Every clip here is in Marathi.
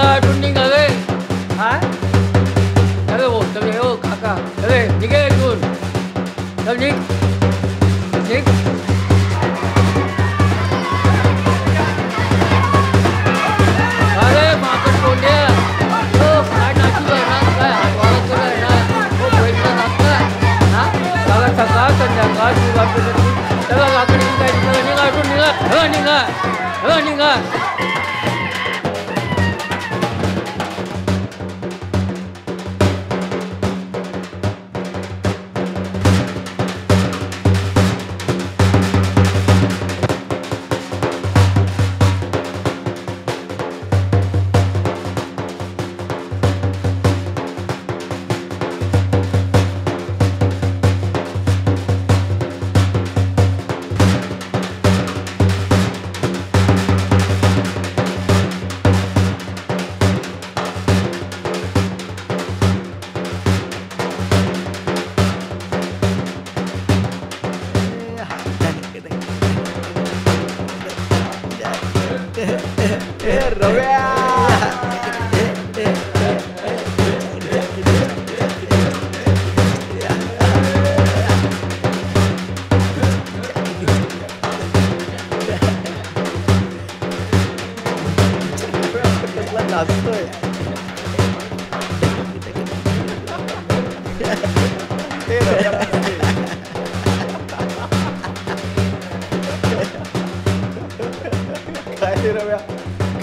आठवून निघा रे. हा अरे हो सगळे हो काका अरे निघे इथून. चल निघ निघ. अरे माकड कोंड्या हो काय नाचू करणार काय हातवाला करणार हो पैसा लागता हा सगळं सकाळ संध्याकाळ सगळं लाकडी काय निघा आठवून निघा निघा निघा.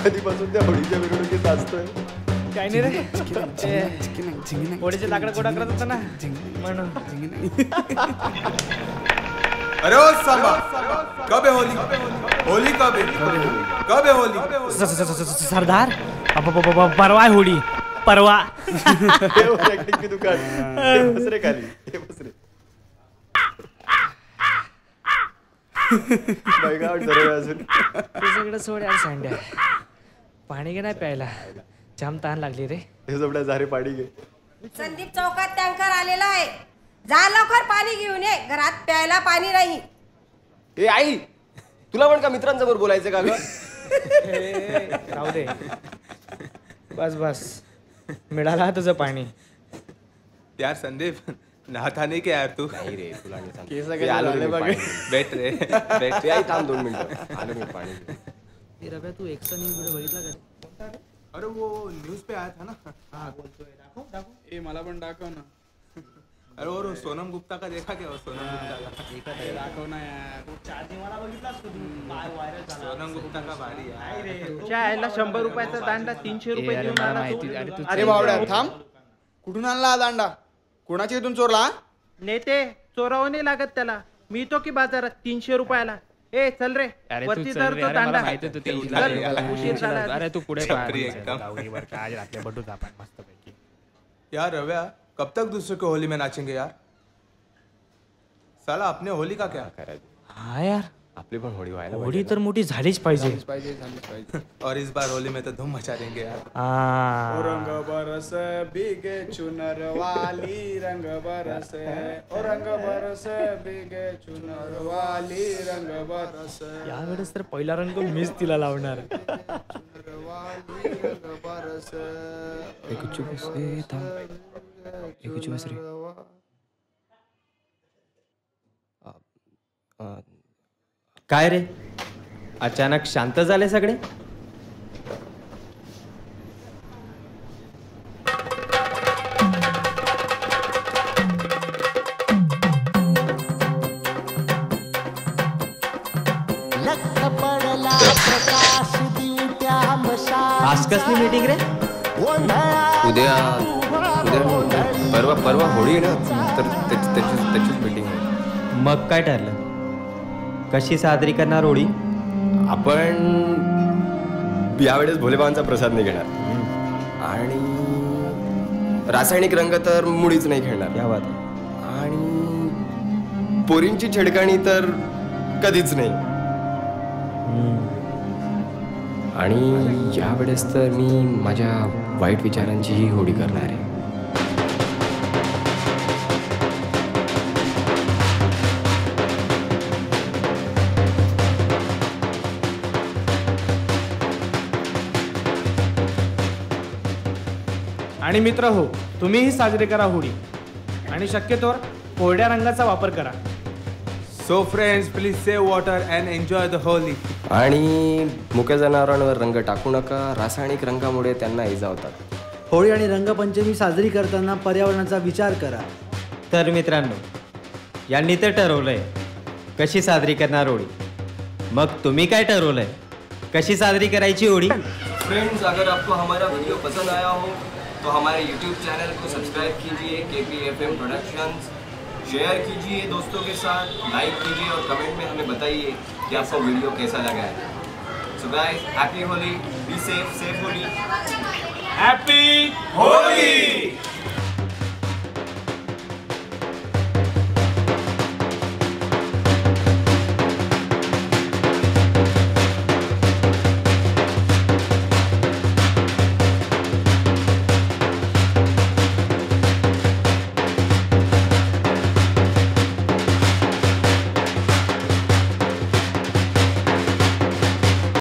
कधीपासून त्या होळीच्या मिरवणुकीत नाचतोय. काय नाही रे होळीचे लाकडं गोळा करत होता ना म्हणून. अरे ओ सांबा कब है होली. होली कब है. कब है होली. सरदार परवा आहे होळी परवा. की दुकान बस रे खाली बस रे. अजून सगळं सोड यार सांड्या. पाणी घे नाही प्यायला जाम तहान लागली रे. हे जबड्या झारे पाणी घे. संदीप चौकात टँकर आलेला आहे. जा लवकर पाणी घेऊन ये. घरात प्यायला पाणी नाही. ए आई तुला पण का मित्रांसमोर बोलायचं का ग. राहू दे बस बस मिळाला तुझं पाणी. यार संदीप नहाता नहीं क्या यार तू. नाही रे तुला नाही सांग. बैठ रे बैठ आई थांब 2 मिनिटं आलो मी पाणी. रव्या तू एकचा न्यूज व्हिडिओ बघितला का. अरे वो न्यूज पे आया था ना. हा बोलतोय दाखव ए मला पण दाखव ना. अरे और सोनम गुप्ता का देखा क्या. सोनम गुप्ता का दाखव ना यार. सोनम गुप्ता का भारी है. तुझ्या आईला 100 रुपयाचा दांडा 300 रुपये देऊन आला तू. अरे बावड्या थांब. कुठून आणला हा दांडा. कोणाच्या इथून चोरला. नेते चोरावं नाही लागत त्याला. मी तो की बाजारात 300 रुपयाला. ए चल रे वरती धर तो दांडा. उशीर झाला. अरे तू पुढे एकदम यार रव्या कब तक दूसरे को होली में नाचेंगे यार. साला अपने होली का क्या. हा यार आपली पण होळी व्हायला होळी तर मोठी झालीच पाहिजे. और इस बार होली में तो धूम मचा देंगे यार. ओ रंग बरस भीगे चुनर वाली रंग बरस. ओ रंग बरस भीगे चुनर वाली रंग बरस. यावेळेस तर पहिला रंग मीच तिला लावणार. काय रे अचानक शांत झाले सगळे. आज कसली मीटिंग रे. उद्या परवा होळी आहे ना तर त्याचीच मीटिंग आहे. मग काय ठरलं. कशी साजरी करणार होळी. आपण यावेळेस भोलेबाबांचा प्रसाद नाही घेणार आणि रासायनिक रंग तर मुळीच नाही खेळणार. या बात. आणि पोरींची छेडखाणी तर कधीच नाही. आणि यावेळेस तर मी माझ्या वाईट विचारांची ही होळी करणार आहे. आणि मित्र हो, तुम्हीही साजरी करा होळी आणि शक्यतोवर कोरड्या रंगाचा वापर करा. So friends, please save water and enjoy the Holy. आणि मुक्या जनावरांवर रंग टाकू नका. रासायनिक रंगामुळे त्यांना इजा होतात. होळी आणि रंगपंचमी साजरी करताना पर्यावरणाचा विचार करा. तर मित्रांनो, यांनी तर ठरवलंय कशी साजरी करणार होळी. मग तुम्ही काय ठरवलंय, कशी साजरी करायची होळी? फ्रेंड्स, अगर आपको हमारा वीडियो पसंद आया हो तो हमारे YouTube चैनल को सब्सक्राइब कीजिए, KPFM प्रोडक्शंस. शेयर कीजिए दोस्तों के साथ, लाइक कीजिए और कमेंट में हमें बताइए कि आपको वीडियो कैसा लगा है. So guys, happy Holy, be safe, safe Holy, happy Holy.